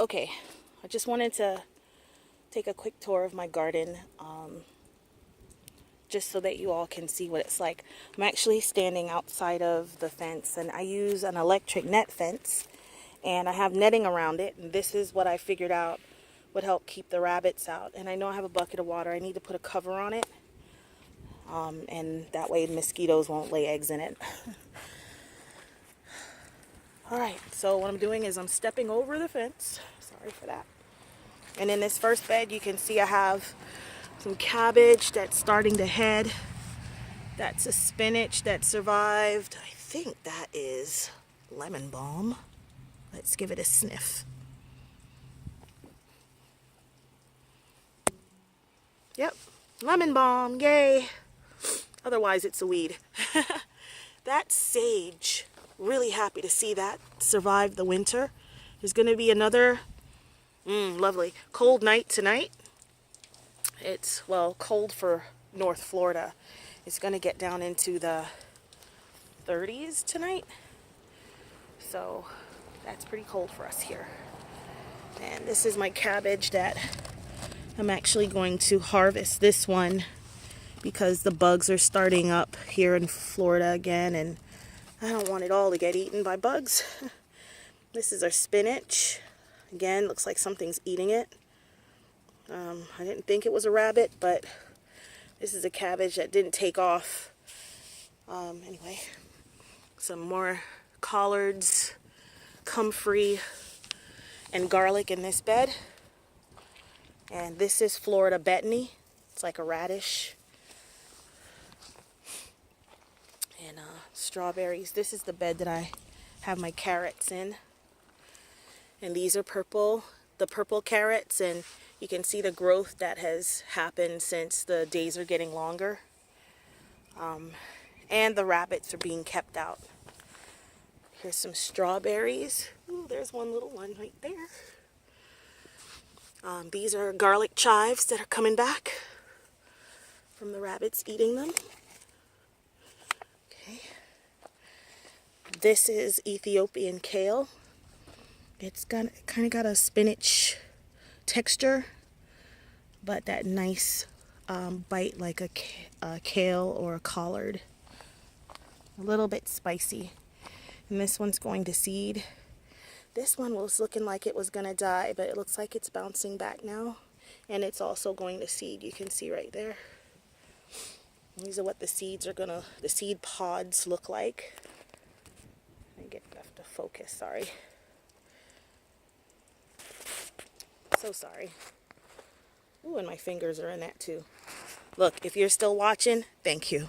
Okay, I just wanted to take a quick tour of my garden, just so that you all can see what it's like. I'm actually standing outside of the fence, and I use an electric net fence, and I have netting around it, and this is what I figured out would help keep the rabbits out. And I know I have a bucket of water. I need to put a cover on it, and that way mosquitoes won't lay eggs in it. Alright, so what I'm doing is I'm stepping over the fence. Sorry for that. And in this first bed, you can see I have some cabbage that's starting to head. That's a spinach that survived. I think that is lemon balm. Let's give it a sniff. Yep, lemon balm, yay. Otherwise, it's a weed. That's sage. Really happy to see that survive the winter. There's going to be another lovely cold night tonight. It's, well, cold for North Florida. It's going to get down into the 30s tonight. So that's pretty cold for us here. And this is my cabbage that I'm actually going to harvest this one because the bugs are starting up here in Florida again, and I don't want it all to get eaten by bugs. This is our spinach. Again, looks like something's eating it. I didn't think it was a rabbit, but this is a cabbage that didn't take off. Anyway, some more collards, comfrey, and garlic in this bed. And this is Florida betony. It's like a radish. And strawberries. This is the bed that I have my carrots in. And these are purple, the purple carrots, and you can see the growth that has happened since the days are getting longer. And the rabbits are being kept out. Here's some strawberries. Ooh, there's one little one right there. These are garlic chives that are coming back from the rabbits eating them. Okay. This is Ethiopian kale. It's kind of got a spinach texture, but that nice bite like a kale or a collard. A little bit spicy. And this one's going to seed. This one was looking like it was going to die, but it looks like it's bouncing back now. And it's also going to seed. You can see right there. These are what the seeds are the seed pods look like. I have to focus, sorry. So sorry. Ooh, and my fingers are in that too. Look, if you're still watching, thank you.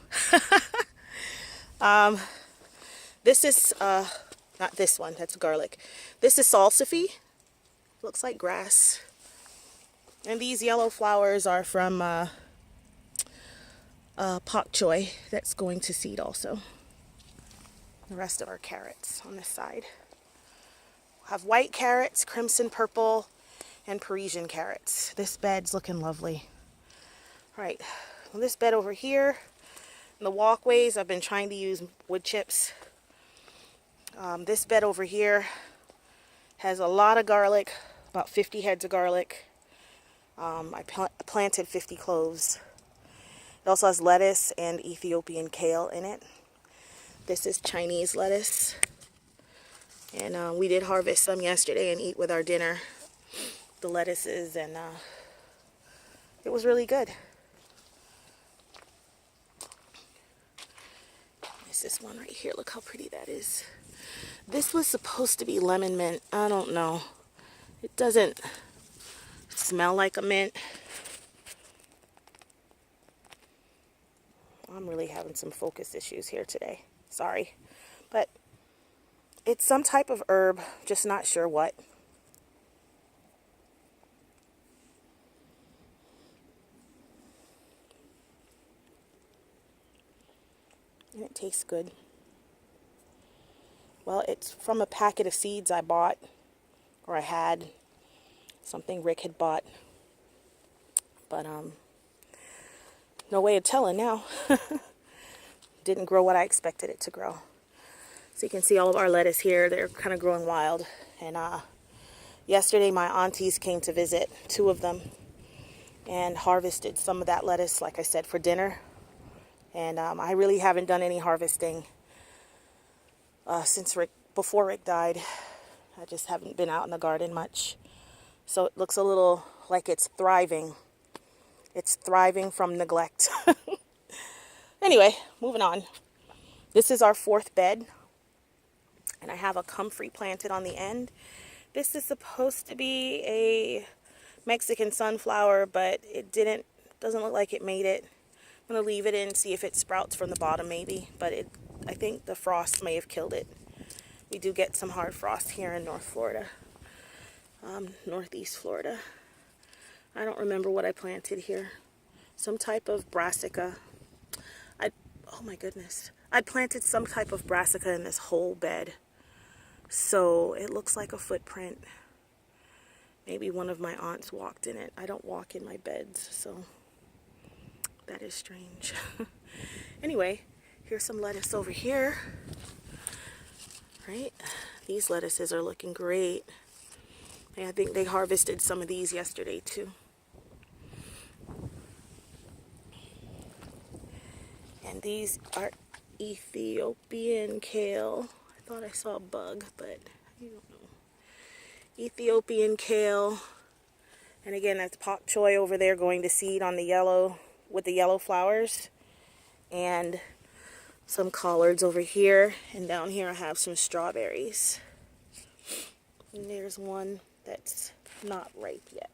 This is, not this one, that's garlic. This is salsify. Looks like grass. And these yellow flowers are from pak choy that's going to seed also. The rest of our carrots on this side. We'll have white carrots, crimson purple, and Parisian carrots. This bed's looking lovely. All right, well, this bed over here, in the walkways, I've been trying to use wood chips. This bed over here has a lot of garlic, about 50 heads of garlic. I planted 50 cloves. It also has lettuce and Ethiopian kale in it. This is Chinese lettuce. And we did harvest some yesterday and eat with our dinner. The lettuces, and it was really good. There's this one right here. Look how pretty that is. This was supposed to be lemon mint. I don't know. It doesn't smell like a mint. I'm really having some focus issues here today. Sorry. But it's some type of herb, just not sure what. And it tastes good. Well, it's from a packet of seeds I bought, or I had. Something Rick had bought. But, no way of telling now. Didn't grow what I expected it to grow. So you can see all of our lettuce here. They're kind of growing wild. And Yesterday my aunties came to visit, 2 of them, and harvested some of that lettuce, like I said, for dinner. And I really haven't done any harvesting since before Rick died. I just haven't been out in the garden much. So it looks a little like it's thriving. It's thriving from neglect. Anyway, moving on. This is our 4th bed. And I have a comfrey planted on the end. This is supposed to be a Mexican sunflower, but it doesn't look like it made it. I'm going to leave it in, see if it sprouts from the bottom maybe, but I think the frost may have killed it. We do get some hard frost here in North Florida, Northeast Florida. I don't remember what I planted here. Some type of brassica. Oh my goodness. I planted some type of brassica in this whole bed. So it looks like a footprint. Maybe one of my aunts walked in it. I don't walk in my beds, so that is strange. Anyway, here's some lettuce over here. Right? These lettuces are looking great. And I think they harvested some of these yesterday too. And these are Ethiopian kale. I thought I saw a bug, but I don't know. Ethiopian kale. And again, that's pak choi over there going to seed on the yellow, with the yellow flowers. And some collards over here. And down here I have some strawberries. And there's one that's not ripe yet.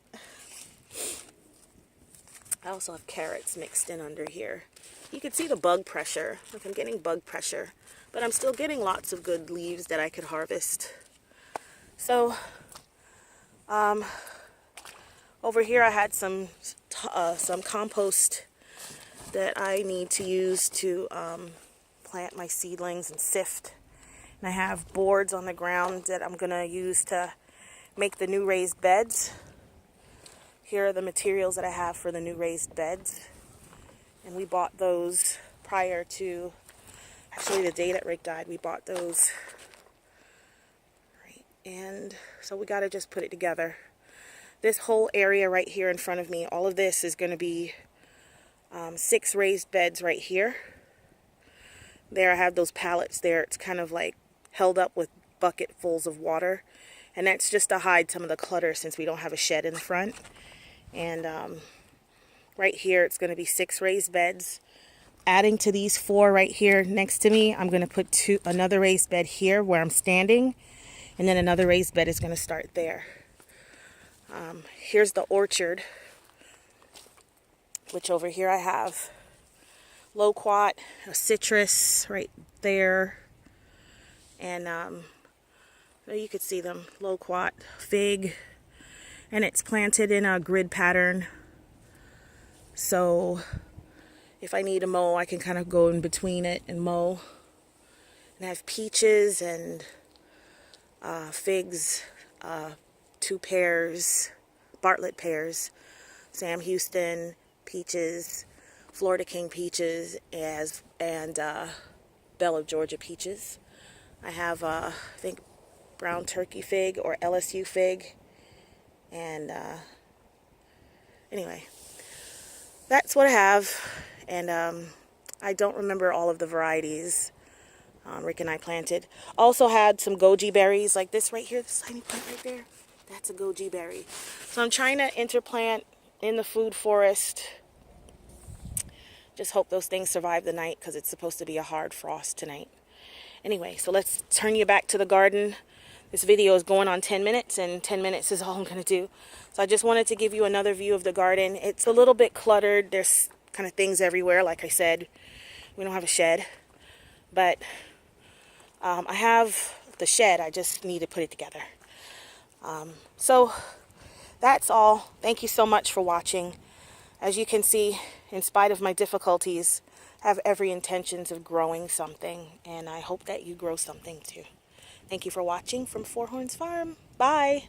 I also have carrots mixed in under here. You can see the bug pressure. Like, I'm getting bug pressure. But I'm still getting lots of good leaves that I could harvest. So, over here I had some compost that I need to use to plant my seedlings and sift. And I have boards on the ground that I'm going to use to make the new raised beds. Here are the materials that I have for the new raised beds. And we bought those prior to, actually the day that Rick died, we bought those. Right. And so we got to just put it together. This whole area right here in front of me, all of this is going to be 6 raised beds right here. There I have those pallets there. It's kind of like held up with bucketfuls of water. And that's just to hide some of the clutter since we don't have a shed in the front. And right here it's going to be 6 raised beds. Adding to these 4 right here next to me, I'm going to put another raised bed here where I'm standing. And then another raised bed is going to start there. Here's the orchard, which over here I have loquat, a citrus right there. And you could see them, loquat, fig. And it's planted in a grid pattern. So if I need to mow, I can kind of go in between it and mow. And I have peaches and figs, 2 pears, Bartlett pears, Sam Houston peaches, Florida King peaches, and Belle of Georgia peaches. I have, I think, brown turkey fig or LSU fig. And anyway, that's what I have. And I don't remember all of the varieties Rick and I planted. Also had some goji berries like this right here, this tiny plant right there. That's a goji berry. So I'm trying to interplant in the food forest. Just hope those things survive the night because it's supposed to be a hard frost tonight. Anyway, so let's turn you back to the garden. This video is going on 10 minutes, and 10 minutes is all I'm going to do. So I just wanted to give you another view of the garden. It's a little bit cluttered. There's kind of things everywhere. Like I said, we don't have a shed. But I have the shed. I just need to put it together. So that's all. Thank you so much for watching. As you can see, in spite of my difficulties, I have every intentions of growing something. And I hope that you grow something too. Thank you for watching from Four Horns Farm. Bye.